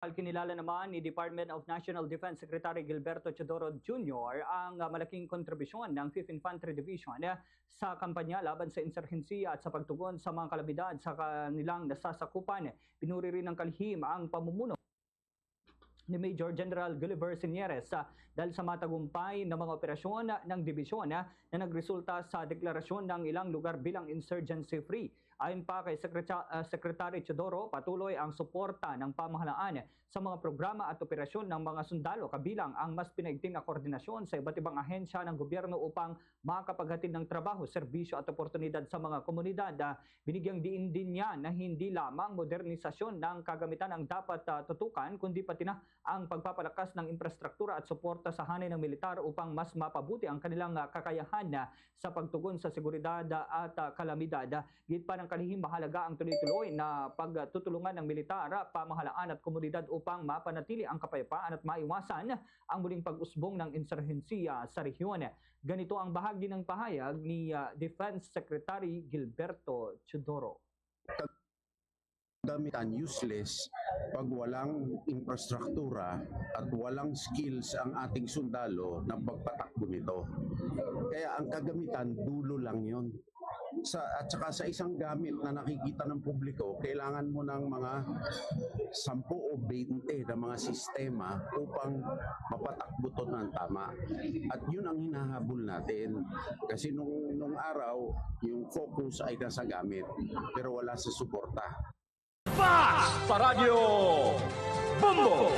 Kinilala naman ni Department of National Defense Secretary Gilberto Teodoro Jr. ang malaking kontribusyon ng 5th Infantry Division sa kampanya laban sa insurhensiya at sa pagtugon sa mga kalamidad sa kanilang nasasakupan. Pinuri rin ng kalihim ang pamumuno ni Major General Gulliver Sinières dahil sa matagumpay na mga operasyon ng dibisyon na nagresulta sa deklarasyon ng ilang lugar bilang insurgency-free. Ayon pa kay Secretary Teodoro, patuloy ang suporta ng pamahalaan sa mga programa at operasyon ng mga sundalo kabilang ang mas pinaigting na koordinasyon sa iba't ibang ahensya ng gobyerno upang makapaghatid ng trabaho, serbisyo at oportunidad sa mga komunidad. Binigyang diin din niya na hindi lamang modernisasyon ng kagamitan ang dapat tutukan kundi pati na ang pagpapalakas ng infrastruktura at suporta sa hanay ng militar upang mas mapabuti ang kanilang kakayahan sa pagtugon sa seguridad at kalamidad. Git pa ng kalihim, mahalaga ang tuloy-tuloy na pagtutulungan ng militar, pamahalaan at komunidad upang mapanatili ang kapayapaan at maiwasan ang muling pag-usbong ng insurhensiya sa rehiyon. Ganito ang bahagi ng pahayag ni Defense Secretary Gilberto Teodoro. Gamitan useless pag walang infrastruktura at walang skills ang ating sundalo na pagpatakbo nito. Kaya ang kagamitan, dulo lang yon. At saka sa isang gamit na nakikita ng publiko, kailangan mo ng mga 10 o 20 na mga sistema upang mapatakbo to ng tama. At yun ang hinahabol natin. Kasi nung araw, yung focus ay nasa gamit, pero wala sa suporta. Sa Radyo Bombo!